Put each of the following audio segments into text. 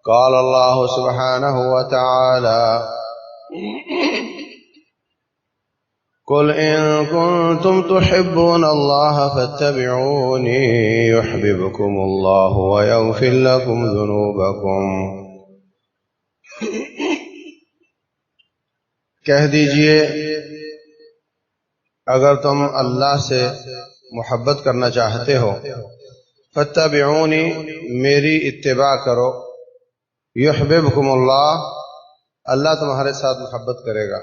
قال الله سبحانه وتعالى قل إن كنتم تحبون الله فاتبعوني يحببكم الله ويغفر لكم ذنوبكم۔ کہہ دیجئے اگر تم اللہ سے محبت کرنا چاہتے ہو فاتبعونی، میری اتباع کرو، یحببکم اللہ، اللہ تمہارے ساتھ محبت کرے گا،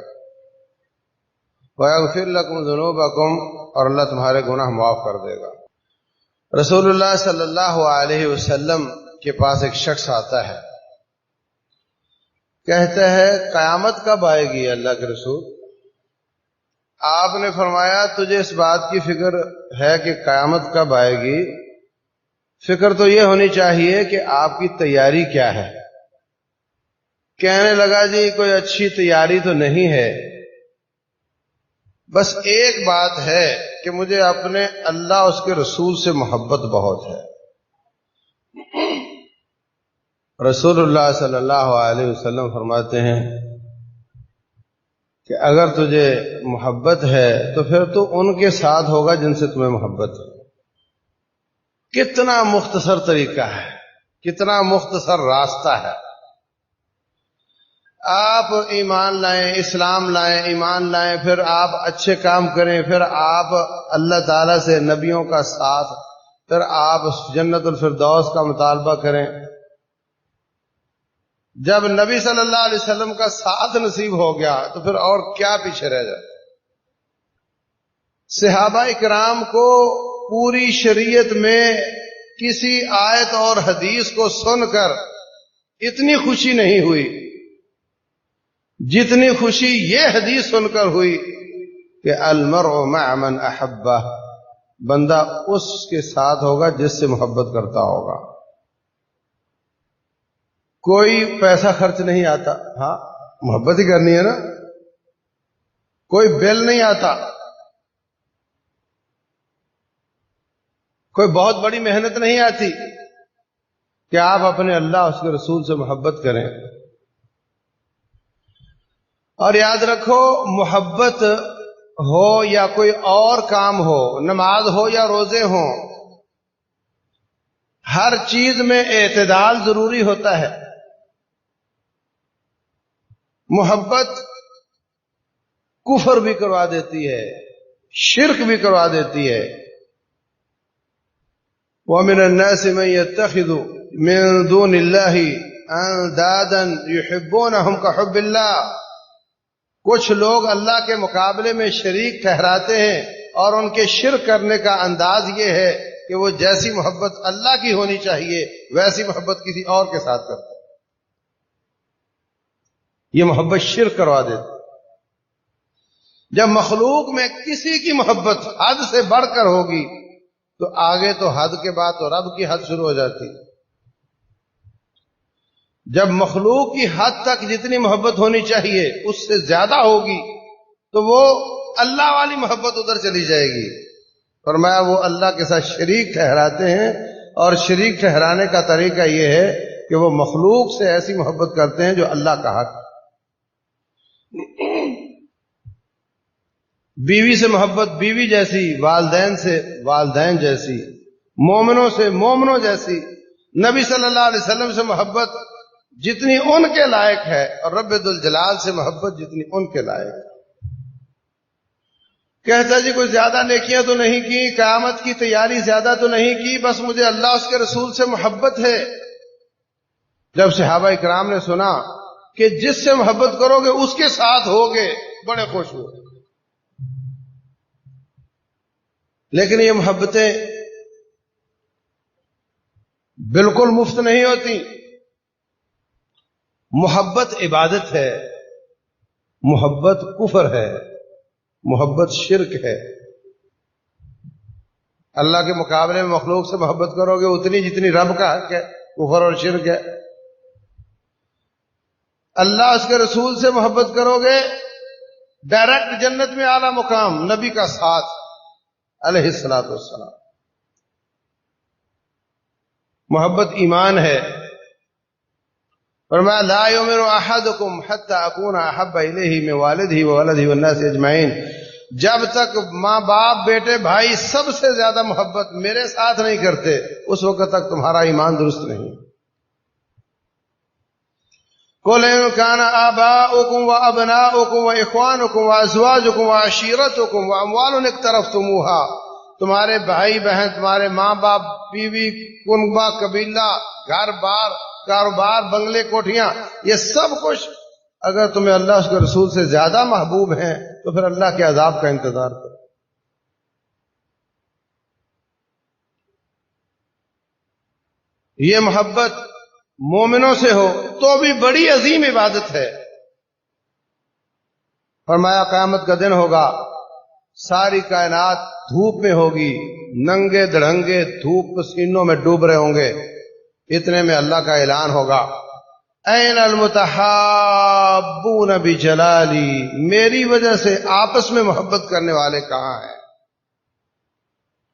وَيَغْفِرْ لَكُمْ ذُنُوبَكُمْ، اور اللہ تمہارے گناہ معاف کر دے گا۔ رسول اللہ صلی اللہ علیہ وسلم کے پاس ایک شخص آتا ہے، کہتا ہے قیامت کب آئے گی اللہ کے رسول؟ آپ نے فرمایا تجھے اس بات کی فکر ہے کہ قیامت کب آئے گی، فکر تو یہ ہونی چاہیے کہ آپ کی تیاری کیا ہے۔ کہنے لگا جی کوئی اچھی تیاری تو نہیں ہے، بس ایک بات ہے کہ مجھے اپنے اللہ اس کے رسول سے محبت بہت ہے۔ رسول اللہ صلی اللہ علیہ وسلم فرماتے ہیں کہ اگر تجھے محبت ہے تو پھر تو ان کے ساتھ ہوگا جن سے تمہیں محبت ہے۔ کتنا مختصر طریقہ ہے، کتنا مختصر راستہ ہے۔ آپ ایمان لائیں، اسلام لائیں، ایمان لائیں، پھر آپ اچھے کام کریں، پھر آپ اللہ تعالیٰ سے نبیوں کا ساتھ، پھر آپ جنت الفردوس کا مطالبہ کریں۔ جب نبی صلی اللہ علیہ وسلم کا ساتھ نصیب ہو گیا تو پھر اور کیا پیچھے رہ جاتا۔ صحابہ اکرام کو پوری شریعت میں کسی آیت اور حدیث کو سن کر اتنی خوشی نہیں ہوئی جتنی خوشی یہ حدیث سن کر ہوئی کہ المرء مع من احبہ، بندہ اس کے ساتھ ہوگا جس سے محبت کرتا ہوگا۔ کوئی پیسہ خرچ نہیں آتا، ہاں محبت ہی کرنی ہے نا، کوئی بل نہیں آتا، کوئی بہت بڑی محنت نہیں آتی کہ آپ اپنے اللہ اس کے رسول سے محبت کریں۔ اور یاد رکھو، محبت ہو یا کوئی اور کام ہو، نماز ہو یا روزے ہوں، ہر چیز میں اعتدال ضروری ہوتا ہے۔ محبت کفر بھی کروا دیتی ہے، شرک بھی کروا دیتی ہے۔ وَمِنَ النَّاسِ مَن يَتَّخِذُ مِن دُونِ اللَّهِ أَندَادًا يُحِبُّونَهُمْ كَحُبِّ اللَّهِ، کچھ لوگ اللہ کے مقابلے میں شریک ٹھہراتے ہیں اور ان کے شرک کرنے کا انداز یہ ہے کہ وہ جیسی محبت اللہ کی ہونی چاہیے ویسی محبت کسی اور کے ساتھ کرتے ہیں۔ یہ محبت شرک کروا دیتی۔ جب مخلوق میں کسی کی محبت حد سے بڑھ کر ہوگی تو آگے تو حد کے بعد تو رب کی حد شروع ہو جاتی۔ جب مخلوق کی حد تک جتنی محبت ہونی چاہیے اس سے زیادہ ہوگی تو وہ اللہ والی محبت ادھر چلی جائے گی۔ فرمایا وہ اللہ کے ساتھ شریک ٹھہراتے ہیں، اور شریک ٹھہرانے کا طریقہ یہ ہے کہ وہ مخلوق سے ایسی محبت کرتے ہیں جو اللہ کا حق۔ بیوی سے محبت بیوی جیسی، والدین سے والدین جیسی، مومنوں سے مومنوں جیسی، نبی صلی اللہ علیہ وسلم سے محبت جتنی ان کے لائق ہے، اور رب ذوالجلال سے محبت جتنی ان کے لائق ہے۔ کہتا جی کوئی زیادہ نیکیاں تو نہیں کی، قیامت کی تیاری زیادہ تو نہیں کی، بس مجھے اللہ اس کے رسول سے محبت ہے۔ جب صحابہ اکرام نے سنا کہ جس سے محبت کرو گے اس کے ساتھ ہوگے، بڑے خوش ہوئے۔ لیکن یہ محبتیں بالکل مفت نہیں ہوتی۔ محبت عبادت ہے، محبت کفر ہے، محبت شرک ہے۔ اللہ کے مقابلے میں مخلوق سے محبت کرو گے اتنی جتنی رب کا حق ہے، کفر اور شرک ہے۔ اللہ اس کے رسول سے محبت کرو گے ڈائریکٹ جنت میں اعلیٰ مقام، نبی کا ساتھ علیہ الصلوۃ والسلام۔ محبت ایمان ہے۔ فرمایا لا یؤمن احدکم حتی اکون احب الیہ من والدہ وولدہ والناس اجمعین، جب تک ماں باپ بیٹے بھائی سب سے زیادہ محبت میرے ساتھ نہیں کرتے اس وقت تک تمہارا ایمان درست نہیں۔ قل ان كان آباؤكم وابناؤكم واخوانكم وازواجكم وعشيرتكم واموال اقترفتموها، تمہارے بھائی بہن، تمہارے ماں باپ، بیوی، کنبہ، قبیلہ، گھر بار، کاروبار، بنگلے، کوٹھیاں، یہ سب کچھ اگر تمہیں اللہ اس کے رسول سے زیادہ محبوب ہیں تو پھر اللہ کے عذاب کا انتظار کرو۔ یہ محبت مومنوں سے ہو تو بھی بڑی عظیم عبادت ہے۔ فرمایا قیامت کا دن ہوگا، ساری کائنات دھوپ میں ہوگی، ننگے دڑنگے دھوپ پسینوں میں ڈوب رہے ہوں گے، اتنے میں اللہ کا اعلان ہوگا این المتحابون بجلالی، میری وجہ سے آپس میں محبت کرنے والے کہاں ہیں؟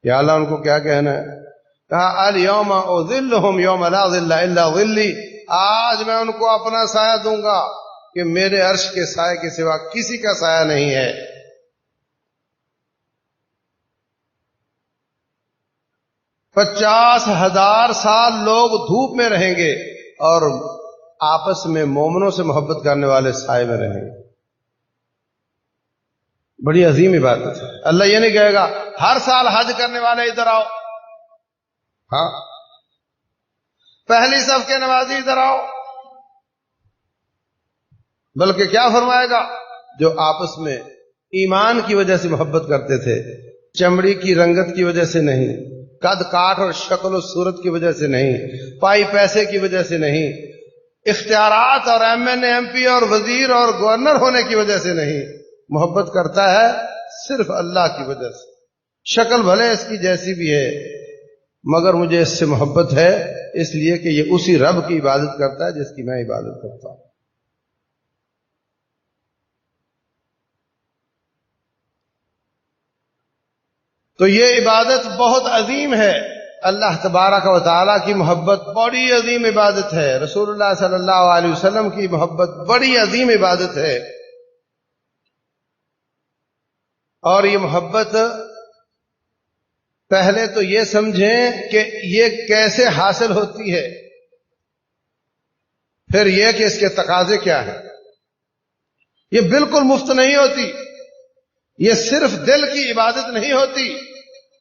یا اللہ ان کو کیا کہنا ہے؟ کہا الیوم اذلہم یوم لا ظل الا ظلی، آج میں ان کو اپنا سایہ دوں گا کہ میرے عرش کے سائے کے سوا کسی کا سایہ نہیں ہے۔ 50,000 سال لوگ دھوپ میں رہیں گے اور آپس میں مومنوں سے محبت کرنے والے سائے میں رہیں گے۔ بڑی عظیم عبادت ہے۔ اللہ یہ نہیں کہے گا ہر سال حج کرنے والے ادھر آؤ، ہاں پہلی صف کے نمازی ادھر آؤ، بلکہ کیا فرمائے گا؟ جو آپس میں ایمان کی وجہ سے محبت کرتے تھے، چمڑی کی رنگت کی وجہ سے نہیں، قد کاٹ اور شکل و صورت کی وجہ سے نہیں، پائی پیسے کی وجہ سے نہیں، اختیارات اور ایم این اے، ایم پی اور وزیر اور گورنر ہونے کی وجہ سے نہیں، محبت کرتا ہے صرف اللہ کی وجہ سے۔ شکل بھلے اس کی جیسی بھی ہے مگر مجھے اس سے محبت ہے اس لیے کہ یہ اسی رب کی عبادت کرتا ہے جس کی میں عبادت کرتا ہوں۔ تو یہ عبادت بہت عظیم ہے، اللہ تبارک و تعالیٰ کی محبت بڑی عظیم عبادت ہے، رسول اللہ صلی اللہ علیہ وسلم کی محبت بڑی عظیم عبادت ہے۔ اور یہ محبت پہلے تو یہ سمجھیں کہ یہ کیسے حاصل ہوتی ہے، پھر یہ کہ اس کے تقاضے کیا ہیں۔ یہ بالکل مفت نہیں ہوتی، یہ صرف دل کی عبادت نہیں ہوتی،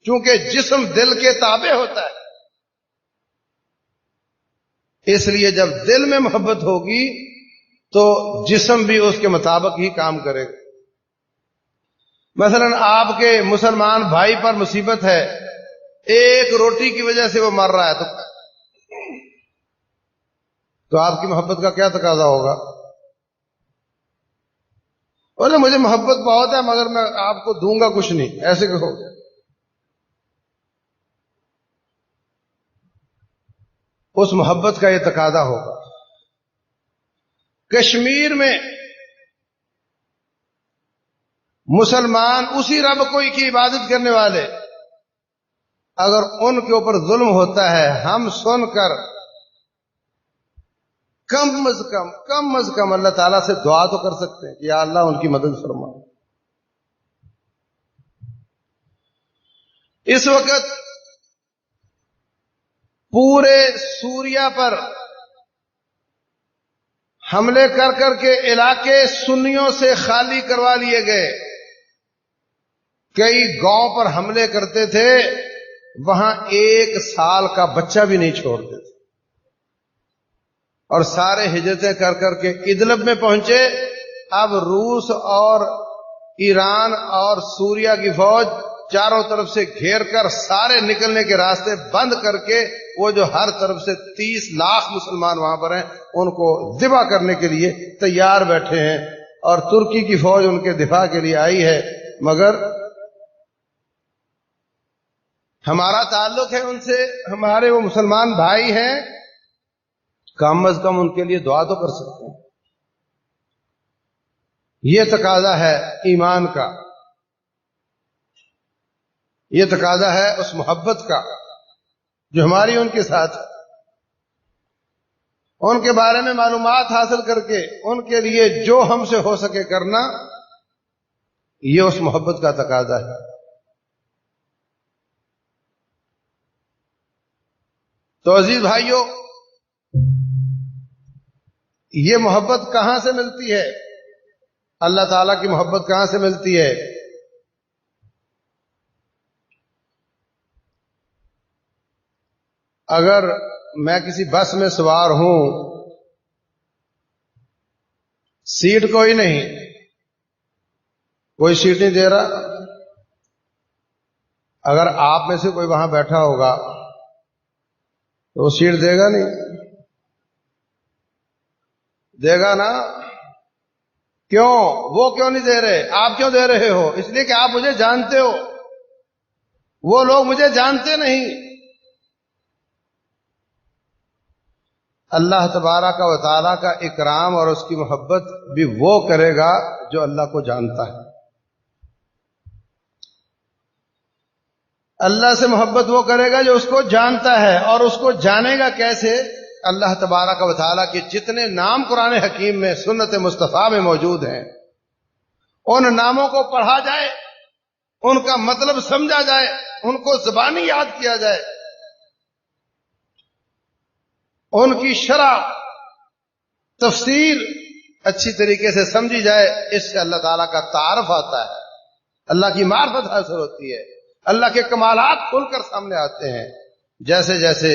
چونکہ جسم دل کے تابع ہوتا ہے، اس لیے جب دل میں محبت ہوگی تو جسم بھی اس کے مطابق ہی کام کرے گا۔ مثلا آپ کے مسلمان بھائی پر مصیبت ہے، ایک روٹی کی وجہ سے وہ مر رہا ہے تو آپ کی محبت کا کیا تقاضا ہوگا؟ بولے مجھے محبت بہت ہے مگر میں آپ کو دوں گا کچھ نہیں، ایسے کہو۔ اس محبت کا یہ تقاضا ہوگا۔ کشمیر میں مسلمان اسی رب کو کی عبادت کرنے والے، اگر ان کے اوپر ظلم ہوتا ہے ہم سن کر کم از کم اللہ تعالیٰ سے دعا تو کر سکتے ہیں کہ یا اللہ ان کی مدد فرما۔ اس وقت پورے سوریا پر حملے کر کر کے علاقے سنیوں سے خالی کروا لیے گئے، کئی گاؤں پر حملے کرتے تھے، وہاں 1 سال کا بچہ بھی نہیں چھوڑتے تھے، اور سارے ہجرتیں کر کر کے ادلب میں پہنچے۔ اب روس اور ایران اور سوریا کی فوج چاروں طرف سے گھیر کر سارے نکلنے کے راستے بند کر کے وہ جو ہر طرف سے 30 لاکھ مسلمان وہاں پر ہیں ان کو ذبح کرنے کے لیے تیار بیٹھے ہیں، اور ترکی کی فوج ان کے دفاع کے لیے آئی ہے، مگر ہمارا تعلق ہے ان سے، ہمارے وہ مسلمان بھائی ہیں، کم از کم ان کے لیے دعا تو کر سکتے ہیں۔ یہ تقاضا ہے ایمان کا، یہ تقاضا ہے اس محبت کا جو ہماری ان کے ساتھ ہے۔ ان کے بارے میں معلومات حاصل کر کے ان کے لیے جو ہم سے ہو سکے کرنا، یہ اس محبت کا تقاضا ہے۔ تو عزیز بھائیوں، یہ محبت کہاں سے ملتی ہے؟ اللہ تعالیٰ کی محبت کہاں سے ملتی ہے؟ اگر میں کسی بس میں سوار ہوں، سیٹ کوئی نہیں، کوئی سیٹ نہیں دے رہا، اگر آپ میں سے کوئی وہاں بیٹھا ہوگا تو وہ سیٹ دے گا نہیں؟ دے گا نا؟ کیوں؟ وہ کیوں نہیں دے رہے؟ آپ کیوں دے رہے ہو؟ اس لیے کہ آپ مجھے جانتے ہو، وہ لوگ مجھے جانتے نہیں۔ اللہ تبارک و تعالیٰ کا اکرام اور اس کی محبت بھی وہ کرے گا جو اللہ کو جانتا ہے۔ اللہ سے محبت وہ کرے گا جو اس کو جانتا ہے، اور اس کو جانے گا کیسے؟ اللہ تبارک و تعالیٰ کے جتنے نام قرآن حکیم میں، سنت مصطفیٰ میں موجود ہیں، ان ناموں کو پڑھا جائے، ان کا مطلب سمجھا جائے، ان کو زبانی یاد کیا جائے، ان کی شرح تفسیر اچھی طریقے سے سمجھی جائے، اس سے اللہ تعالیٰ کا تعارف آتا ہے، اللہ کی معرفت حاصل ہوتی ہے، اللہ کے کمالات کھل کر سامنے آتے ہیں۔ جیسے جیسے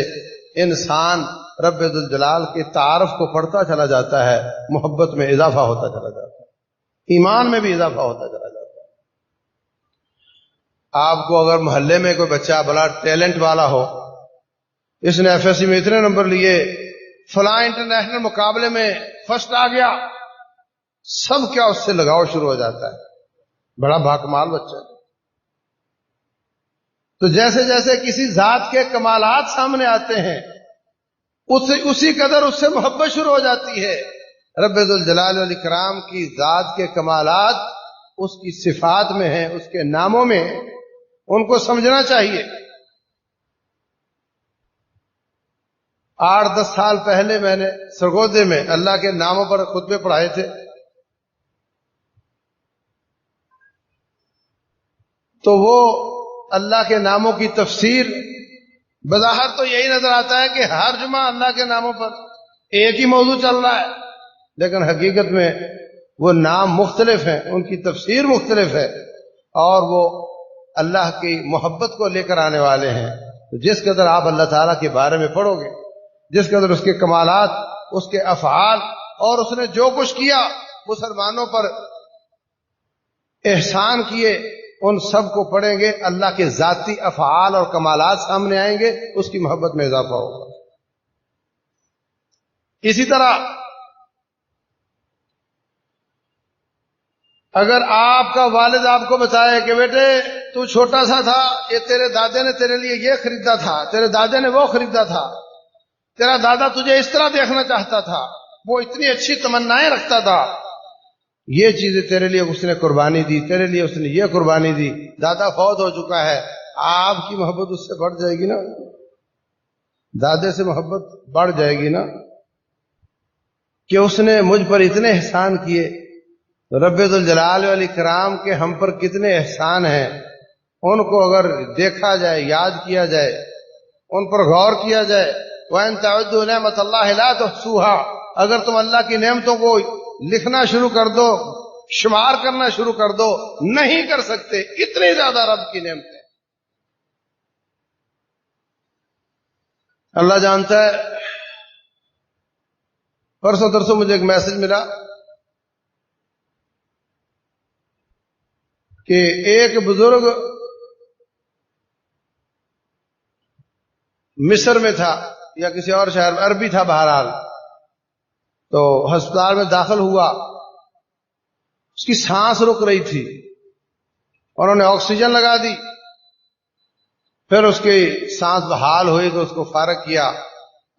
انسان رب ذوالجلال کے تعارف کو پڑھتا چلا جاتا ہے، محبت میں اضافہ ہوتا چلا جاتا ہے، ایمان میں بھی اضافہ ہوتا چلا جاتا ہے۔ آپ کو اگر محلے میں کوئی بچہ بڑا ٹیلنٹ والا ہو، اس نے ایف ایس سی میں اتنے نمبر لیے، فلاں انٹرنیشنل مقابلے میں فرسٹ آ گیا، سب کیا اس سے لگاؤ شروع ہو جاتا ہے، بڑا باکمال بچہ ہے۔ تو جیسے جیسے کسی ذات کے کمالات سامنے آتے ہیں، اسی قدر اس سے محبت شروع ہو جاتی ہے۔ رب ذوالجلال والاکرام کی ذات کے کمالات اس کی صفات میں ہیں، اس کے ناموں میں، ان کو سمجھنا چاہیے۔ 8-10 سال پہلے میں نے سرگودے میں اللہ کے ناموں پر خطبے پڑھائے تھے، تو وہ اللہ کے ناموں کی تفسیر بظاہر تو یہی نظر آتا ہے کہ ہر جمعہ اللہ کے ناموں پر ایک ہی موضوع چل رہا ہے، لیکن حقیقت میں وہ نام مختلف ہیں، ان کی تفسیر مختلف ہے، اور وہ اللہ کی محبت کو لے کر آنے والے ہیں۔ تو جس قدر آپ اللہ تعالیٰ کے بارے میں پڑھو گے، جس قدر اس کے کمالات، اس کے افعال، اور اس نے جو کچھ کیا، مسلمانوں پر احسان کیے، ان سب کو پڑھیں گے، اللہ کے ذاتی افعال اور کمالات سامنے آئیں گے، اس کی محبت میں اضافہ ہوگا۔ اسی طرح اگر آپ کا والد آپ کو بتائے کہ بیٹے تو چھوٹا سا تھا، یہ تیرے دادے نے تیرے لیے یہ خریدا تھا، تیرے دادے نے وہ خریدا تھا، تیرا دادا تجھے اس طرح دیکھنا چاہتا تھا، وہ اتنی اچھی تمنائیں رکھتا تھا، یہ چیزیں تیرے لیے اس نے قربانی دی، تیرے لیے اس نے یہ قربانی دی، دادا فوت ہو چکا ہے، آپ کی محبت اس سے بڑھ جائے گی نا، دادے سے محبت بڑھ جائے گی نا، کہ اس نے مجھ پر اتنے احسان کیے۔ رب ذوالجلال والاکرام کے ہم پر کتنے احسان ہیں، ان کو اگر دیکھا جائے، یاد کیا جائے، ان پر غور کیا جائے، وَإِن تَعُدُّوا نِعْمَتَ اللَّهِ لَا تُحْصُوهَا، اگر تم اللہ کی نعمتوں کو لکھنا شروع کر دو، شمار کرنا شروع کر دو، نہیں کر سکتے، اتنی زیادہ رب کی نعمتیں اللہ جانتا ہے۔ پرسوں ترسوں مجھے ایک میسج ملا کہ ایک بزرگ مصر میں تھا یا کسی اور شہر میں، عربی تھا بہرحال، تو ہسپتال میں داخل ہوا، اس کی سانس رک رہی تھی، اور انہوں نے آکسیجن لگا دی، پھر اس کی سانس بحال ہوئی تو اس کو فارغ کیا،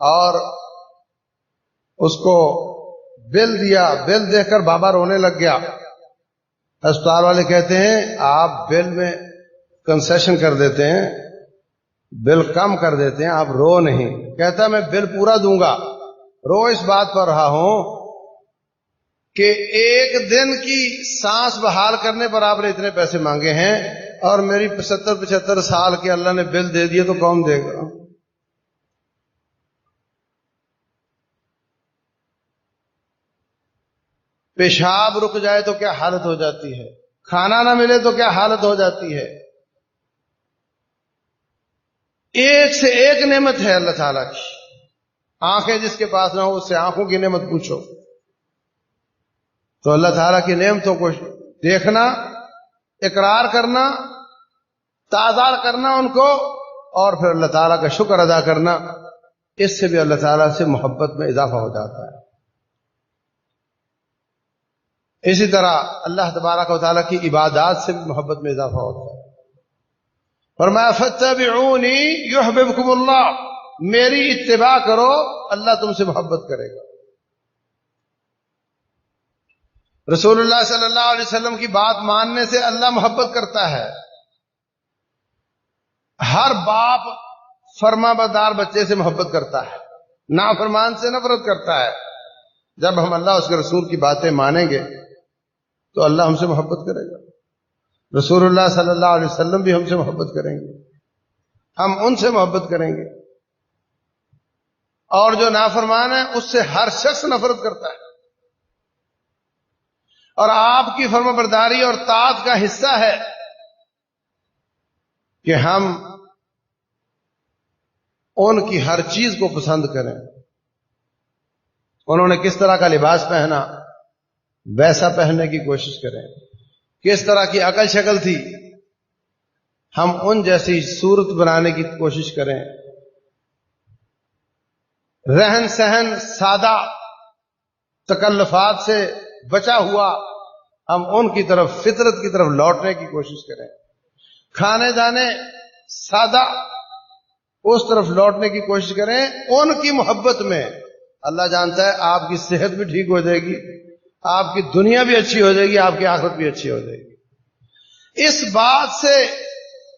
اور اس کو بل دیا، بل دیکھ کر بابا رونے لگ گیا۔ ہسپتال والے کہتے ہیں آپ بل میں کنسیشن کر دیتے ہیں، بل کم کر دیتے ہیں، آپ رو نہیں۔ کہتا میں بل پورا دوں گا۔ رو اس بات پر رہا ہوں کہ ایک دن کی سانس بحال کرنے پر آپ نے اتنے پیسے مانگے ہیں، اور میری 75 سال کے اللہ نے بل دے دیے تو کون دے گا؟ پیشاب رک جائے تو کیا حالت ہو جاتی ہے، کھانا نہ ملے تو کیا حالت ہو جاتی ہے۔ ایک سے ایک نعمت ہے اللہ تعالیٰ کی۔ آنکھیں جس کے پاس نہ ہو اس سے آنکھوں کی نعمت پوچھو۔ تو اللہ تعالیٰ کی نعمتوں کو دیکھنا، اقرار کرنا، تعظیم کرنا ان کو، اور پھر اللہ تعالیٰ کا شکر ادا کرنا، اس سے بھی اللہ تعالیٰ سے محبت میں اضافہ ہو جاتا ہے۔ اسی طرح اللہ تبارک و تعالیٰ کی عبادات سے بھی محبت میں اضافہ ہوتا ہے۔ فرمایا فاتبعونی یحببکم اللہ، میری اتباع کرو اللہ تم سے محبت کرے گا۔ رسول اللہ صلی اللہ علیہ وسلم کی بات ماننے سے اللہ محبت کرتا ہے۔ ہر باپ فرما بردار بچے سے محبت کرتا ہے، نافرمان سے نفرت کرتا ہے۔ جب ہم اللہ اس کے رسول کی باتیں مانیں گے تو اللہ ہم سے محبت کرے گا، رسول اللہ صلی اللہ علیہ وسلم بھی ہم سے محبت کریں گے، ہم ان سے محبت کریں گے۔ اور جو نافرمان ہے اس سے ہر شخص نفرت کرتا ہے، اور آپ کی فرما برداری اور طاعت کا حصہ ہے کہ ہم ان کی ہر چیز کو پسند کریں۔ انہوں نے کس طرح کا لباس پہنا ویسا پہننے کی کوشش کریں، کس طرح کی عقل شکل تھی ہم ان جیسی صورت بنانے کی کوشش کریں، رہن سہن سادہ تکلفات سے بچا ہوا ہم ان کی طرف فطرت کی طرف لوٹنے کی کوشش کریں، کھانے جانے سادہ اس طرف لوٹنے کی کوشش کریں۔ ان کی محبت میں اللہ جانتا ہے آپ کی صحت بھی ٹھیک ہو جائے گی، آپ کی دنیا بھی اچھی ہو جائے گی، آپ کی آخرت بھی اچھی ہو جائے گی۔ اس بات سے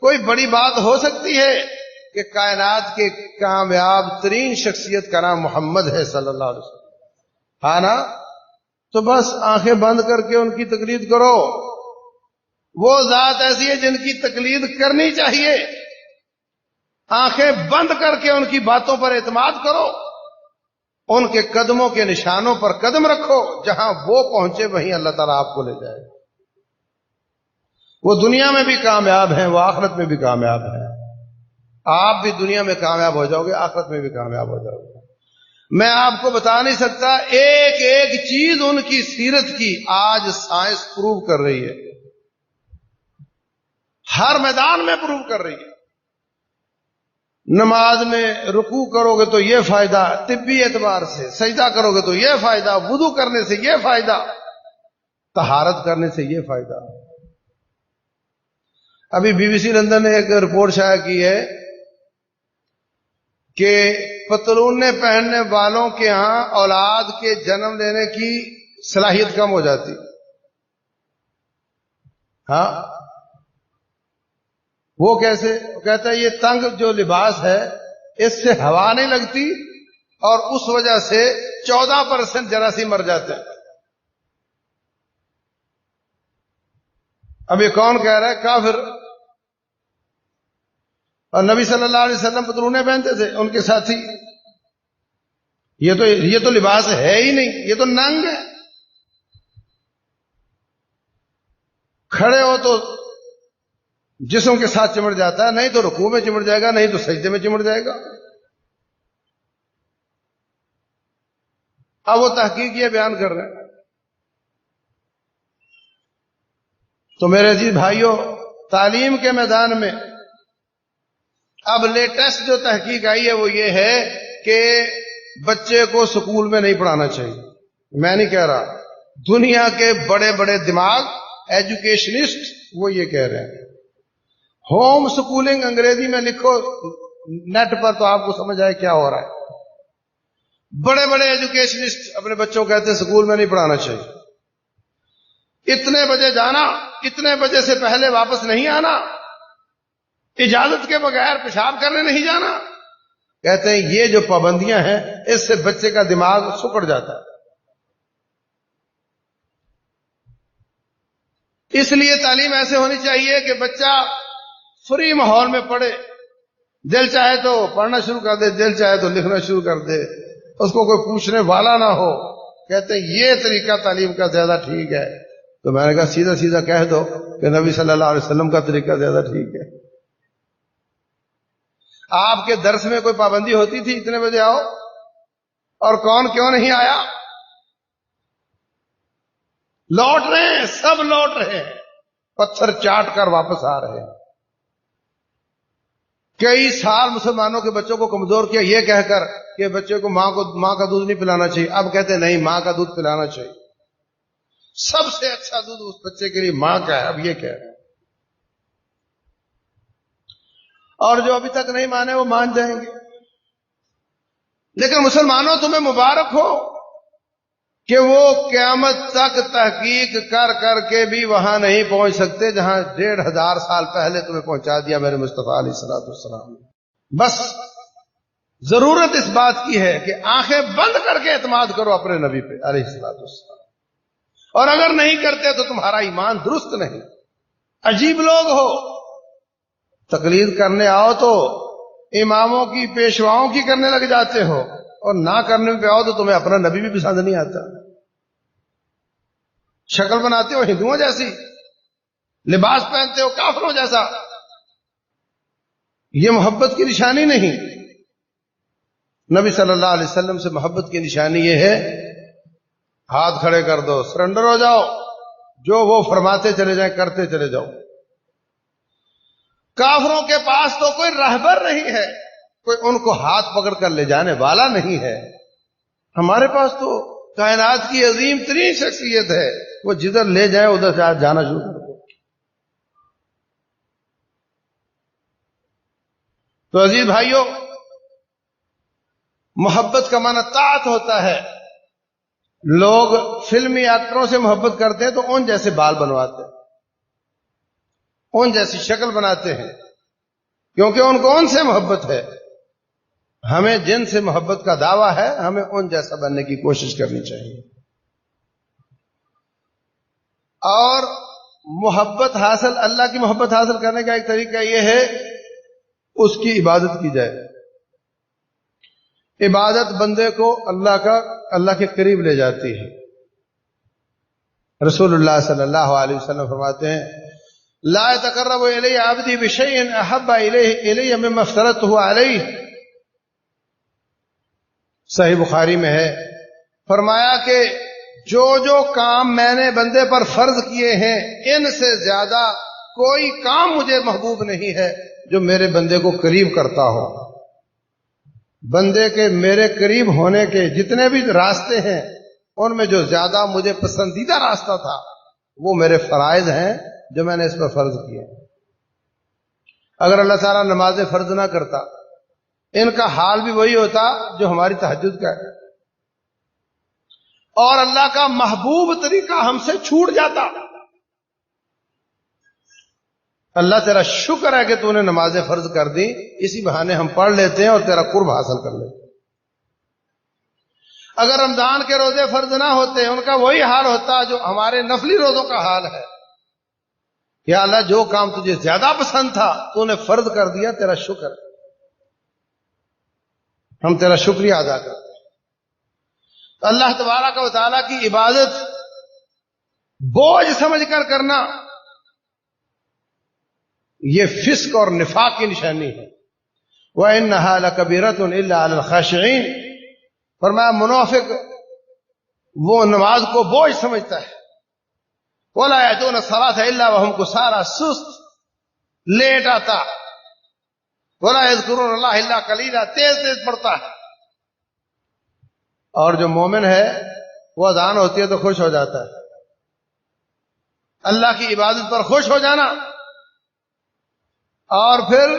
کوئی بڑی بات ہو سکتی ہے کہ کائنات کے کامیاب ترین شخصیت کا نام محمد ہے صلی اللہ علیہ وسلم، ہاں نا؟ تو بس آنکھیں بند کر کے ان کی تقلید کرو۔ وہ ذات ایسی ہے جن کی تقلید کرنی چاہیے، آنکھیں بند کر کے ان کی باتوں پر اعتماد کرو، ان کے قدموں کے نشانوں پر قدم رکھو، جہاں وہ پہنچے وہیں اللہ تعالیٰ آپ کو لے جائے۔ وہ دنیا میں بھی کامیاب ہیں، وہ آخرت میں بھی کامیاب ہیں۔ آپ بھی دنیا میں کامیاب ہو جاؤ گے، آخرت میں بھی کامیاب ہو جاؤ گے۔ میں آپ کو بتا نہیں سکتا، ایک ایک چیز ان کی سیرت کی آج سائنس پروو کر رہی ہے، ہر میدان میں پروو کر رہی ہے۔ نماز میں رکوع کرو گے تو یہ فائدہ، طبی اعتبار سے سجدہ کرو گے تو یہ فائدہ، وضو کرنے سے یہ فائدہ، طہارت کرنے سے یہ فائدہ۔ ابھی بی بی سی لندن نے ایک رپورٹ شائع کی ہے کہ پتلونے پہننے والوں کے ہاں اولاد کے جنم لینے کی صلاحیت کم ہو جاتی۔ ہاں، وہ کیسے؟ وہ کہتا ہے یہ تنگ جو لباس ہے اس سے ہوا نہیں لگتی، اور اس وجہ سے 14% جراثیم مر جاتے ہیں۔ اب یہ کون کہہ رہا ہے؟ کافر۔ اور نبی صلی اللہ علیہ وسلم پتلونے پہنتے تھے، ان کے ساتھی۔ یہ تو لباس ہے ہی نہیں، یہ تو ننگ ہے۔ کھڑے ہو تو جسم کے ساتھ چمٹ جاتا ہے، نہیں تو رکوع میں چمٹ جائے گا، نہیں تو سجدے میں چمٹ جائے گا۔ اب وہ تحقیق یہ بیان کر رہے ہیں۔ تو میرے عزیز بھائیوں، تعلیم کے میدان میں اب لیٹسٹ جو تحقیق آئی ہے وہ یہ ہے کہ بچے کو سکول میں نہیں پڑھانا چاہیے۔ میں نہیں کہہ رہا، دنیا کے بڑے بڑے دماغ ایجوکیشنسٹ وہ یہ کہہ رہے ہیں۔ ہوم سکولنگ انگریزی میں لکھو نیٹ پر تو آپ کو سمجھ آئے کیا ہو رہا ہے۔ بڑے بڑے ایجوکیشنسٹ اپنے بچوں کو کہتے ہیں سکول میں نہیں پڑھانا چاہیے، اتنے بجے جانا، اتنے بجے سے پہلے واپس نہیں آنا، اجازت کے بغیر پیشاب کرنے نہیں جانا، کہتے ہیں یہ جو پابندیاں ہیں اس سے بچے کا دماغ سکڑ جاتا ہے. اس لیے تعلیم ایسے ہونی چاہیے کہ بچہ فری ماحول میں پڑھے. دل چاہے تو پڑھنا شروع کر دے، دل چاہے تو لکھنا شروع کر دے، اس کو کوئی پوچھنے والا نہ ہو. کہتے ہیں یہ طریقہ تعلیم کا زیادہ ٹھیک ہے. تو میں نے کہا سیدھا سیدھا کہہ دو کہ نبی صلی اللہ علیہ وسلم کا طریقہ زیادہ ٹھیک ہے. آپ کے درس میں کوئی پابندی ہوتی تھی اتنے بجے آؤ؟ اور کون کیوں نہیں آیا؟ لوٹ رہے ہیں، سب لوٹ رہے ہیں، پتھر چاٹ کر واپس آ رہے ہیں. کئی سال مسلمانوں کے بچوں کو کمزور کیا یہ کہہ کر کہ بچے کو ماں کا دودھ نہیں پلانا چاہیے. اب کہتے ہیں نہیں، ماں کا دودھ پلانا چاہیے. سب سے اچھا دودھ اس بچے کے لیے ماں کا ہے. اب یہ کہہ رہے ہیں، اور جو ابھی تک نہیں مانے وہ مان جائیں گے. لیکن مسلمانوں تمہیں مبارک ہو کہ وہ قیامت تک تحقیق کر کر کے بھی وہاں نہیں پہنچ سکتے جہاں 1500 سال پہلے تمہیں پہنچا دیا میرے مصطفیٰ علیہ الصلوۃ والسلام. بس ضرورت اس بات کی ہے کہ آنکھیں بند کر کے اعتماد کرو اپنے نبی پہ علیہ الصلوۃ والسلام. اور اگر نہیں کرتے تو تمہارا ایمان درست نہیں. عجیب لوگ ہو، تقلید کرنے آؤ تو اماموں کی پیشواؤں کی کرنے لگ جاتے ہو، اور نہ کرنے پہ آؤ تو تمہیں اپنا نبی بھی پسند نہیں آتا. شکل بناتے ہو ہندوؤں جیسی، لباس پہنتے ہو کافروں جیسا. یہ محبت کی نشانی نہیں. نبی صلی اللہ علیہ وسلم سے محبت کی نشانی یہ ہے ہاتھ کھڑے کر دو، سرنڈر ہو جاؤ، جو وہ فرماتے چلے جائیں کرتے چلے جاؤ. کافروں کے پاس تو کوئی رہبر نہیں ہے، کوئی ان کو ہاتھ پکڑ کر لے جانے والا نہیں ہے. ہمارے پاس تو کائنات کی عظیم ترین شخصیت ہے، وہ جدھر لے جائیں ادھر سے جانا شروع کر دو. تو عزیز بھائیوں، محبت کا معنی طاعت ہوتا ہے. لوگ فلمی ایکٹروں سے محبت کرتے ہیں تو ان جیسے بال بنواتے ہیں، ان جیسی شکل بناتے ہیں، کیونکہ ان کو ان سے محبت ہے. ہمیں جن سے محبت کا دعویٰ ہے ہمیں ان جیسا بننے کی کوشش کرنی چاہیے. اور محبت حاصل، اللہ کی محبت حاصل کرنے کا ایک طریقہ یہ ہے اس کی عبادت کی جائے. عبادت بندے کو اللہ کے قریب لے جاتی ہے. رسول اللہ صلی اللہ علیہ وسلم فرماتے ہیں لا يتقرب الی عبدی بشیء احب الی مما افترضته علیہ. صحیح بخاری میں ہے، فرمایا کہ جو جو کام میں نے بندے پر فرض کیے ہیں ان سے زیادہ کوئی کام مجھے محبوب نہیں ہے جو میرے بندے کو قریب کرتا ہو. بندے کے میرے قریب ہونے کے جتنے بھی راستے ہیں ان میں جو زیادہ مجھے پسندیدہ راستہ تھا وہ میرے فرائض ہیں جو میں نے اس پر فرض کیے. اگر اللہ تعالیٰ نماز فرض نہ کرتا ان کا حال بھی وہی ہوتا جو ہماری تہجد کا ہے، اور اللہ کا محبوب طریقہ ہم سے چھوٹ جاتا. اللہ تیرا شکر ہے کہ تو نے نمازیں فرض کر دی، اسی بہانے ہم پڑھ لیتے ہیں اور تیرا قرب حاصل کر لیتے ہیں. اگر رمضان کے روزے فرض نہ ہوتے ان کا وہی حال ہوتا جو ہمارے نفلی روزوں کا حال ہے. یا اللہ جو کام تجھے زیادہ پسند تھا تو نے فرض کر دیا، تیرا شکر، ہم تیرا شکریہ ادا کرتے ہیں. تو اللہ تبارک و تعالیٰ کی عبادت بوجھ سمجھ کر کرنا یہ فسق اور نفاق کی نشانی ہے. وَإِنَّهَا لَكَبِيرَةٌ إِلَّا عَلَى الْخَاشِعِينَ. فرمایا منافق وہ نماز کو بوجھ سمجھتا ہے. وَلَا يَأْتُونَ الصَّلَاةَ إِلَّا وَهُمْ كُسَالَىٰ، سست لیٹ آتا. وَلَا يَذْكُرُونَ اللَّهَ إِلَّا قَلِيلًا، تیز تیز پڑھتا ہے. اور جو مومن ہے وہ اذان ہوتی ہے تو خوش ہو جاتا ہے. اللہ کی عبادت پر خوش ہو جانا اور پھر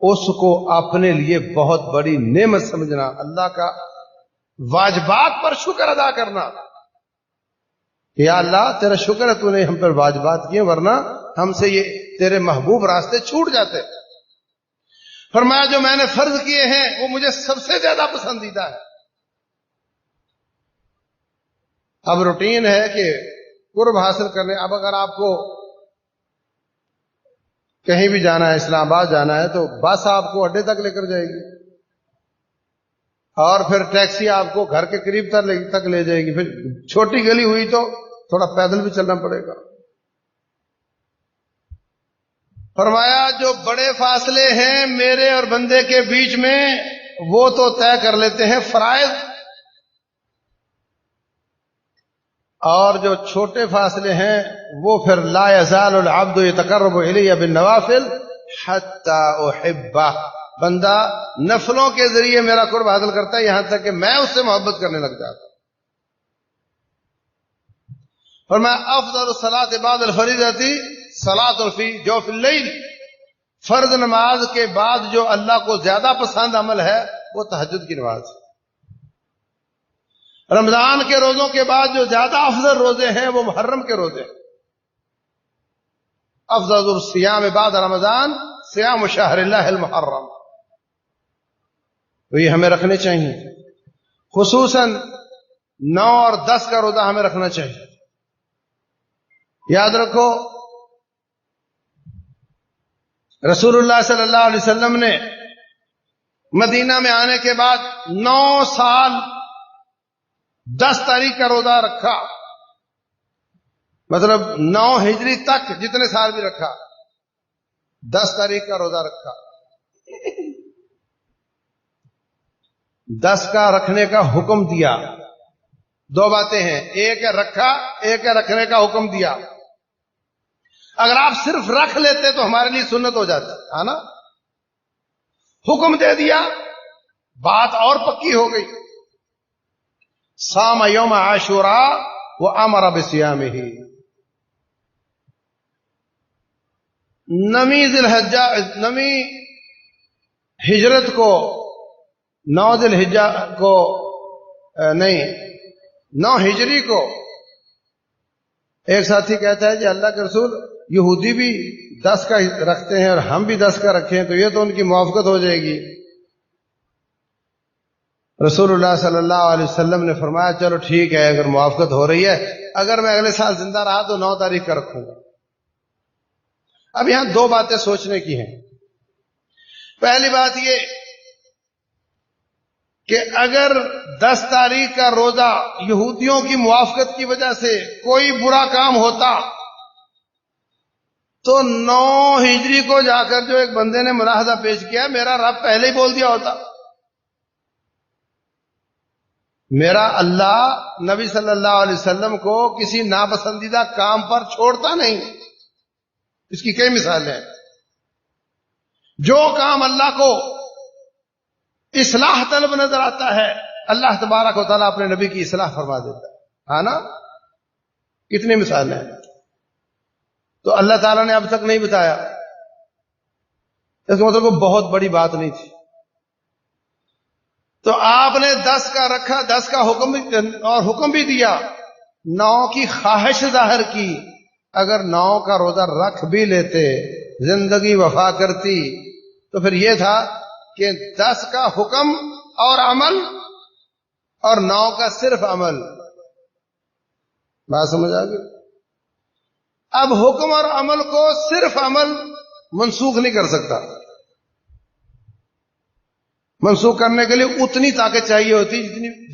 اس کو اپنے لیے بہت بڑی نعمت سمجھنا، اللہ کا واجبات پر شکر ادا کرنا. یا اللہ تیرا شکر ہے تو نے ہم پر واجبات کیے، ورنہ ہم سے یہ تیرے محبوب راستے چھوٹ جاتے. فرمایا جو میں نے فرض کیے ہیں وہ مجھے سب سے زیادہ پسندیدہ ہے. اب روٹین ہے کہ قرب حاصل کرنے، اب اگر آپ کو کہیں بھی جانا ہے، اسلام آباد جانا ہے، تو بس آپ کو اڈے تک لے کر جائے گی، اور پھر ٹیکسی آپ کو گھر کے قریب تک لے جائے گی، پھر چھوٹی گلی ہوئی تو تھوڑا پیدل بھی چلنا پڑے گا. فرمایا جو بڑے فاصلے ہیں میرے اور بندے کے بیچ میں وہ تو طے کر لیتے ہیں فرائض، اور جو چھوٹے فاصلے ہیں وہ پھر لا یزال العبد یتقرب الی بالنوافل حتی احبہ، بندہ نفلوں کے ذریعے میرا قرب حاصل کرتا ہے یہاں تک کہ میں اس سے محبت کرنے لگ جاتا ہوں. فرمایا افضل الصلاۃ بعد الفریضۃ صلاۃ فی جوف اللیل، فرض نماز کے بعد جو اللہ کو زیادہ پسند عمل ہے وہ تہجد کی نماز ہے. رمضان کے روزوں کے بعد جو زیادہ افضل روزے ہیں وہ محرم کے روزے ہیں. افضل الصیام بعد رمضان صیام شہر اللہ المحرم، تو یہ ہمیں رکھنے چاہیے. خصوصاً 9 اور 10 کا روزہ ہمیں رکھنا چاہیے. یاد رکھو رسول اللہ صلی اللہ علیہ وسلم نے مدینہ میں آنے کے بعد 9 سال 10 تاریخ کا روزہ رکھا، مطلب 9 ہجری تک جتنے سال بھی رکھا، 10 تاریخ کا روزہ رکھا. 10 کا رکھنے کا حکم دیا. 2 باتیں ہیں، ایک ہے رکھا، ایک ہے رکھنے کا حکم دیا. اگر آپ صرف رکھ لیتے تو ہمارے لیے سنت ہو جاتی ہے نا، حکم دے دیا بات اور پکی ہو گئی. صام یوم عاشوراء وامر بصیامہ، نویں ہجرت کو 9 ذی الحجہ کو نہیں 9 ہجری کو ایک ساتھی کہتا ہے جی اللہ کے رسول یہودی بھی 10 کا رکھتے ہیں اور ہم بھی 10 کا رکھیں تو یہ تو ان کی موافقت ہو جائے گی. رسول اللہ صلی اللہ علیہ وسلم نے فرمایا چلو ٹھیک ہے، اگر موافقت ہو رہی ہے، اگر میں اگلے سال زندہ رہا تو 9 تاریخ کا رکھوں گا. اب یہاں 2 باتیں سوچنے کی ہیں. پہلی بات یہ کہ اگر 10 تاریخ کا روزہ یہودیوں کی موافقت کی وجہ سے کوئی برا کام ہوتا تو 9 ہجری کو جا کر جو ایک بندے نے ملاحظہ پیش کیا، میرا رب پہلے ہی بول دیا ہوتا. میرا اللہ نبی صلی اللہ علیہ وسلم کو کسی ناپسندیدہ کام پر چھوڑتا نہیں. اس کی کئی مثالیں ہیں. جو کام اللہ کو اصلاح طلب نظر آتا ہے اللہ تبارک و تعالیٰ اپنے نبی کی اصلاح فرما دیتا ہے، ہاں نا؟ کتنی مثالیں ہیں. تو اللہ تعالیٰ نے اب تک نہیں بتایا، اس کا مطلب کوئی بہت بڑی بات نہیں تھی. تو آپ نے 10 کا رکھا، 10 کا حکم بھی دیا، 9 کی خواہش ظاہر کی. اگر 9 کا روزہ رکھ بھی لیتے، زندگی وفا کرتی، تو پھر یہ تھا کہ 10 کا حکم اور عمل اور 9 کا صرف عمل. بات سمجھ آ گئی؟ اب حکم اور عمل کو صرف عمل منسوخ نہیں کر سکتا. منسوخ کرنے کے لیے اتنی طاقت چاہیے ہوتی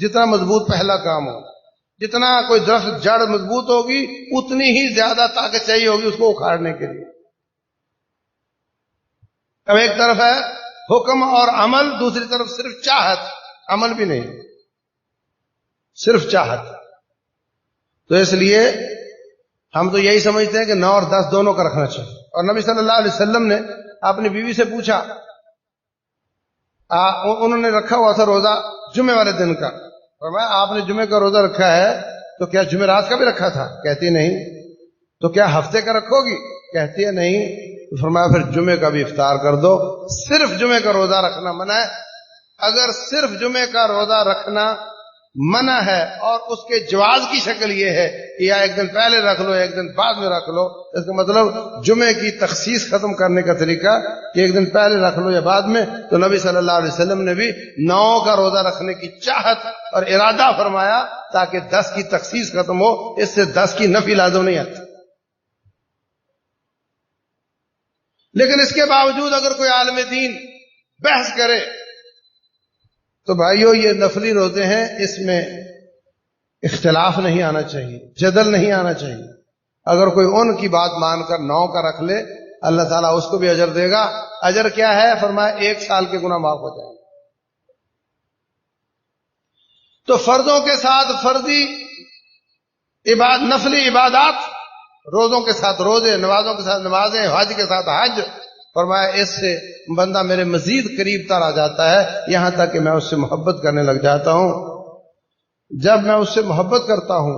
جتنا مضبوط پہلا کام ہو. جتنا کوئی درخت جڑ مضبوط ہوگی اتنی ہی زیادہ طاقت چاہیے ہوگی اس کو اکھاڑنے کے لیے. اب ایک طرف ہے حکم اور عمل، دوسری طرف صرف چاہت، عمل بھی نہیں، صرف چاہت. تو اس لیے ہم تو یہی سمجھتے ہیں کہ 9 اور 10 دونوں کا رکھنا چاہیے. اور نبی صلی اللہ علیہ وسلم نے اپنی بیوی سے پوچھا، انہوں نے رکھا ہوا تھا روزہ جمعے والے دن کا، فرمایا آپ نے جمعے کا روزہ رکھا ہے تو کیا جمعرات کا بھی رکھا تھا؟ کہتی نہیں. تو کیا ہفتے کا رکھو گی؟ کہتی ہے نہیں. تو فرمایا پھر جمعے کا بھی افطار کر دو. صرف جمعے کا روزہ رکھنا منع ہے. اگر صرف جمعے کا روزہ رکھنا منع ہے اور اس کے جواز کی شکل یہ ہے کہ یا ایک دن پہلے رکھ لو ایک دن بعد میں رکھ لو. اس کا مطلب جمعے کی تخصیص ختم کرنے کا طریقہ کہ ایک دن پہلے رکھ لو یا بعد میں. تو نبی صلی اللہ علیہ وسلم نے بھی 9 کا روزہ رکھنے کی چاہت اور ارادہ فرمایا تاکہ 10 کی تخصیص ختم ہو. اس سے 10 کی نفی لازم نہیں آتی. لیکن اس کے باوجود اگر کوئی عالم دین بحث کرے تو بھائیو یہ نفلی روزے ہیں، اس میں اختلاف نہیں آنا چاہیے، جدل نہیں آنا چاہیے. اگر کوئی ان کی بات مان کر 9 کا رکھ لے اللہ تعالیٰ اس کو بھی اجر دے گا. اجر کیا ہے؟ فرمایا 1 سال کے گناہ معاف ہو جائیں گے. تو فرضوں کے ساتھ فرضی نفلی عبادات، روزوں کے ساتھ روزے، نمازوں کے ساتھ نمازیں، حج کے ساتھ حج، فرمایا اس سے بندہ میرے مزید قریب تر آ جاتا ہے، یہاں تک کہ میں اس سے محبت کرنے لگ جاتا ہوں. جب میں اس سے محبت کرتا ہوں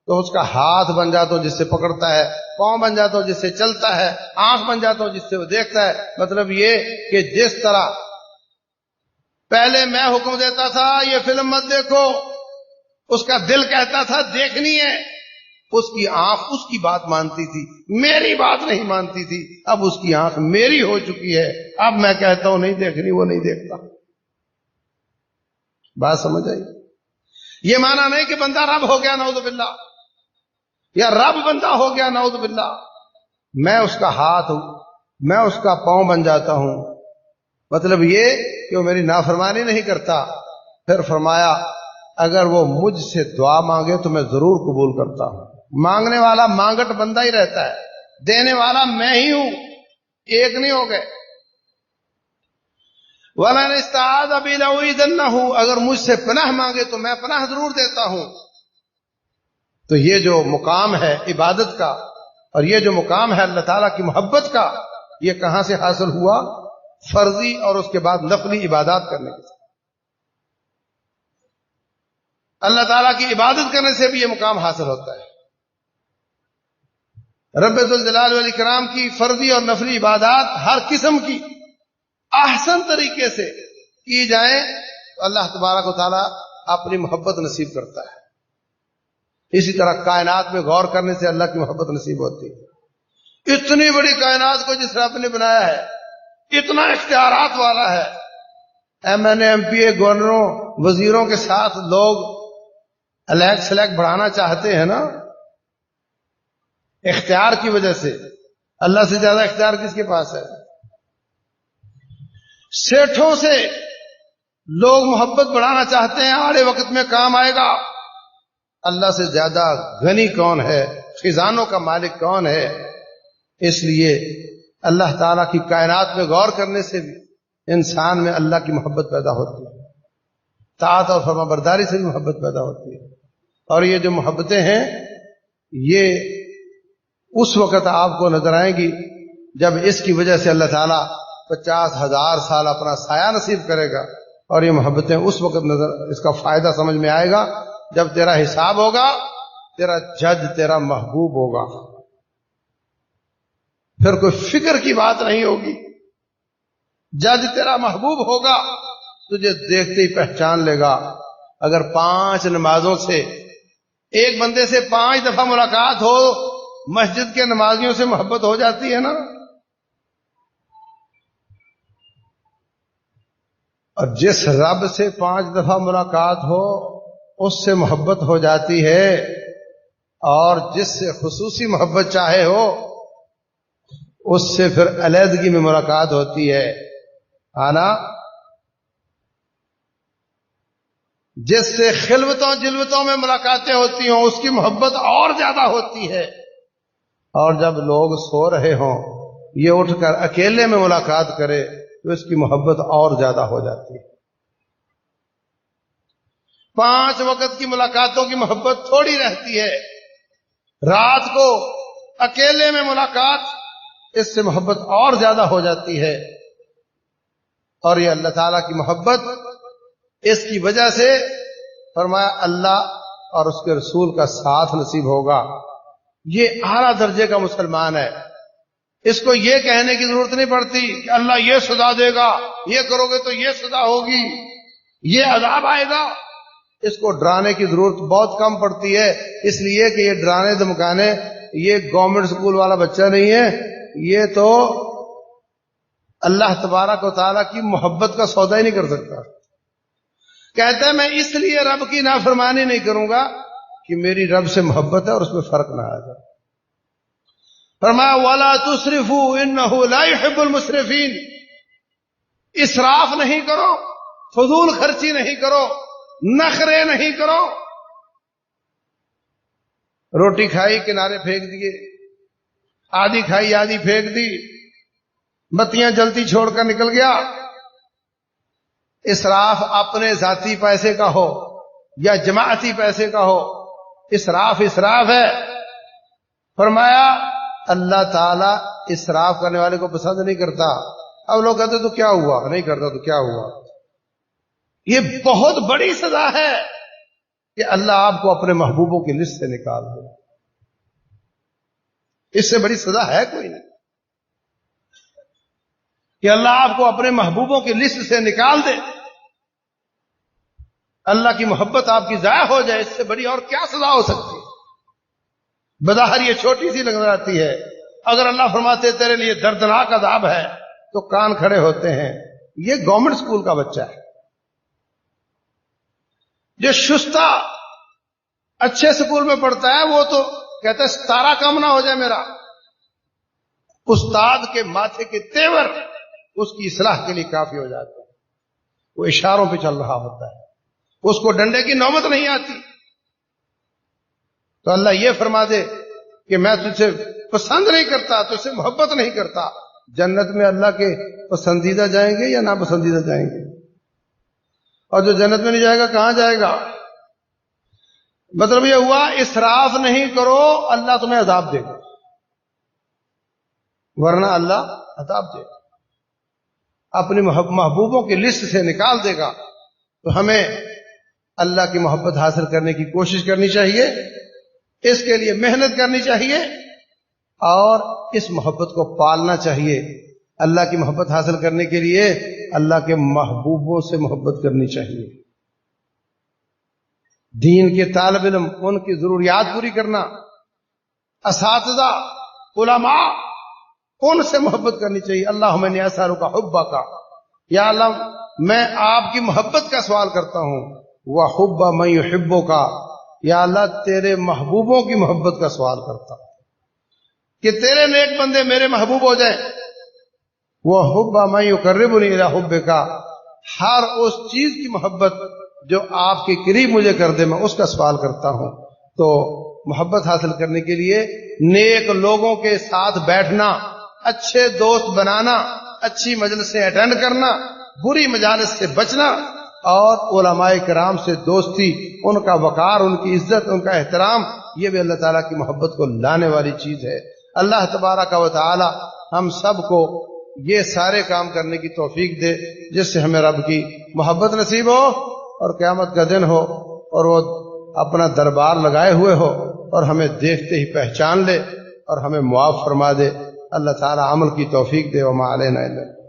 تو اس کا ہاتھ بن جاتا ہوں جس سے پکڑتا ہے، پاؤں بن جاتا ہوں جس سے چلتا ہے، آنکھ بن جاتا ہوں جس سے وہ دیکھتا ہے. مطلب یہ کہ جس طرح پہلے میں حکم دیتا تھا یہ فلم مت دیکھو، اس کا دل کہتا تھا دیکھنی ہے، اس کی آنکھ اس کی بات مانتی تھی، میری بات نہیں مانتی تھی. اب اس کی آنکھ میری ہو چکی ہے، اب میں کہتا ہوں نہیں دیکھنی، وہ نہیں دیکھتا. بات سمجھ آئی؟ یہ مانا نہیں کہ بندہ رب ہو گیا نعوذ باللہ، یا رب بندہ ہو گیا نعوذ باللہ. میں اس کا ہاتھ ہوں، میں اس کا پاؤں بن جاتا ہوں. مطلب یہ کہ وہ میری نافرمانی نہیں کرتا. پھر فرمایا اگر وہ مجھ سے دعا مانگے تو میں ضرور قبول کرتا ہوں. مانگنے والا مانگٹ بندہ ہی رہتا ہے، دینے والا میں ہی ہوں، ایک نہیں ہو گئے. وَلَنِ اسْتَعَاذَ بِي لَأُعِيذَنَّهُ، اگر مجھ سے پناہ مانگے تو میں پناہ ضرور دیتا ہوں. تو یہ جو مقام ہے عبادت کا اور یہ جو مقام ہے اللہ تعالیٰ کی محبت کا، یہ کہاں سے حاصل ہوا؟ فرضی اور اس کے بعد نفلی عبادات کرنے کے ساتھ. اللہ تعالیٰ کی عبادت کرنے سے بھی یہ مقام حاصل ہوتا ہے. رب ذوالجلال والاکرام کی فرضی اور نفلی عبادات ہر قسم کی احسن طریقے سے کی جائیں تو اللہ تبارک و تعالیٰ اپنی محبت نصیب کرتا ہے. اسی طرح کائنات میں غور کرنے سے اللہ کی محبت نصیب ہوتی ہے. اتنی بڑی کائنات کو جس رب نے بنایا ہے، اتنا اختیارات والا ہے، ایم این اے، ایم پی اے، گورنروں، وزیروں کے ساتھ لوگ الیکٹ سلیکٹ بڑھانا چاہتے ہیں نا، اختیار کی وجہ سے. اللہ سے زیادہ اختیار کس کے پاس ہے؟ سیٹھوں سے لوگ محبت بڑھانا چاہتے ہیں، آڑے وقت میں کام آئے گا. اللہ سے زیادہ غنی کون ہے؟ خزانوں کا مالک کون ہے؟ اس لیے اللہ تعالیٰ کی کائنات میں غور کرنے سے بھی انسان میں اللہ کی محبت پیدا ہوتی ہے، طاعت اور فرما برداری سے بھی محبت پیدا ہوتی ہے. اور یہ جو محبتیں ہیں یہ اس وقت آپ کو نظر آئیں گی جب اس کی وجہ سے اللہ تعالیٰ 50,000 سال اپنا سایہ نصیب کرے گا. اور یہ محبتیں اس وقت اس کا فائدہ سمجھ میں آئے گا جب تیرا حساب ہوگا، تیرا جج تیرا محبوب ہوگا. پھر کوئی فکر کی بات نہیں ہوگی. جج تیرا محبوب ہوگا، تجھے دیکھتے ہی پہچان لے گا. اگر 5 نمازوں سے ایک بندے سے 5 دفعہ ملاقات ہو، مسجد کے نمازیوں سے محبت ہو جاتی ہے نا. اور جس رب سے 5 دفعہ ملاقات ہو اس سے محبت ہو جاتی ہے، اور جس سے خصوصی محبت چاہے ہو اس سے پھر علیحدگی میں ملاقات ہوتی ہے. آنا جس سے خلوتوں جلوتوں میں ملاقاتیں ہوتی ہوں اس کی محبت اور زیادہ ہوتی ہے. اور جب لوگ سو رہے ہوں یہ اٹھ کر اکیلے میں ملاقات کرے تو اس کی محبت اور زیادہ ہو جاتی ہے. 5 وقت کی ملاقاتوں کی محبت تھوڑی رہتی ہے، رات کو اکیلے میں ملاقات اس سے محبت اور زیادہ ہو جاتی ہے. اور یہ اللہ تعالیٰ کی محبت اس کی وجہ سے فرمایا اللہ اور اس کے رسول کا ساتھ نصیب ہوگا. یہ اعلیٰ درجے کا مسلمان ہے. اس کو یہ کہنے کی ضرورت نہیں پڑتی کہ اللہ یہ سزا دے گا، یہ کرو گے تو یہ سزا ہوگی، یہ عذاب آئے گا. اس کو ڈرانے کی ضرورت بہت کم پڑتی ہے، اس لیے کہ یہ ڈرانے دھمکانے یہ گورنمنٹ اسکول والا بچہ نہیں ہے، یہ تو اللہ تبارک و تعالیٰ کی محبت کا سودا ہی نہیں کر سکتا۔ کہتا ہے میں اس لیے رب کی نافرمانی نہیں کروں گا کہ میری رب سے محبت ہے اور اس میں فرق نہ آ جائے۔ فرمایا وَلَا تُسْرِفُوا إِنَّهُ لَا يُحِبُّ الْمُسْرِفِينَ، اسراف نہیں کرو، فضول خرچی نہیں کرو، نخرے نہیں کرو۔ روٹی کھائی کنارے پھینک دیے، آدھی کھائی آدھی پھینک دی، بتیاں جلتی چھوڑ کر نکل گیا۔ اسراف اپنے ذاتی پیسے کا ہو یا جماعتی پیسے کا ہو، اسراف ہے۔ فرمایا اللہ تعالیٰ اسراف کرنے والے کو پسند نہیں کرتا۔ اب لوگ کہتے تو کیا ہوا، نہیں کرتا تو کیا ہوا۔ یہ بہت بڑی سزا ہے کہ اللہ آپ کو اپنے محبوبوں کی لسٹ سے نکال دے، اس سے بڑی سزا ہے کوئی نہیں کہ اللہ آپ کو اپنے محبوبوں کی لسٹ سے نکال دے، اللہ کی محبت آپ کی ضائع ہو جائے، اس سے بڑی اور کیا سزا ہو سکتی ہے؟ بظاہر یہ چھوٹی سی نظر آتی ہے، اگر اللہ فرماتے تیرے لیے دردناک عذاب ہے تو کان کھڑے ہوتے ہیں۔ یہ گورنمنٹ اسکول کا بچہ ہے جو شستہ اچھے اسکول میں پڑھتا ہے، وہ تو کہتا ہے ستارہ کم نہ ہو جائے میرا۔ استاد کے ماتھے کے تیور اس کی اصلاح کے لیے کافی ہو جاتے ہیں، وہ اشاروں پہ چل رہا ہوتا ہے، اس کو ڈنڈے کی نوبت نہیں آتی۔ تو اللہ یہ فرما دے کہ میں تجھ سے پسند نہیں کرتا، تجھ سے محبت نہیں کرتا، جنت میں اللہ کے پسندیدہ جائیں گے یا ناپسندیدہ جائیں گے؟ اور جو جنت میں نہیں جائے گا کہاں جائے گا؟ مطلب یہ ہوا اسراف نہیں کرو، اللہ تمہیں عذاب دے گا، ورنہ اللہ عذاب دے گا، اپنی محبوبوں کی لسٹ سے نکال دے گا۔ تو ہمیں اللہ کی محبت حاصل کرنے کی کوشش کرنی چاہیے، اس کے لیے محنت کرنی چاہیے اور اس محبت کو پالنا چاہیے۔ اللہ کی محبت حاصل کرنے کے لیے اللہ کے محبوبوں سے محبت کرنی چاہیے۔ دین کے طالب علم، ان کی ضروریات پوری کرنا، اساتذہ علماء، ان سے محبت کرنی چاہیے۔ اللہم انی اسألک حبک، یا اللہ میں آپ کی محبت کا سوال کرتا ہوں، وحب من یحبک، یا اللہ تیرے محبوبوں کی محبت کا سوال کرتا ہوں کہ تیرے نیک بندے میرے محبوب ہو جائیں۔ وحب من یقربنی الی حبک، ہر اس چیز کی محبت جو آپ کے قریب مجھے کر دے، میں اس کا سوال کرتا ہوں۔ تو محبت حاصل کرنے کے لیے نیک لوگوں کے ساتھ بیٹھنا، اچھے دوست بنانا، اچھی مجلسیں اٹینڈ کرنا، بری مجالس سے بچنا، اور علماء کرام سے دوستی، ان کا وقار، ان کی عزت، ان کا احترام، یہ بھی اللہ تعالیٰ کی محبت کو لانے والی چیز ہے۔ اللہ تبارک و تعالی ہم سب کو یہ سارے کام کرنے کی توفیق دے جس سے ہمیں رب کی محبت نصیب ہو اور قیامت کا دن ہو اور وہ اپنا دربار لگائے ہوئے ہو اور ہمیں دیکھتے ہی پہچان لے اور ہمیں معاف فرما دے۔ اللہ تعالی عمل کی توفیق دے۔ وما علینا الا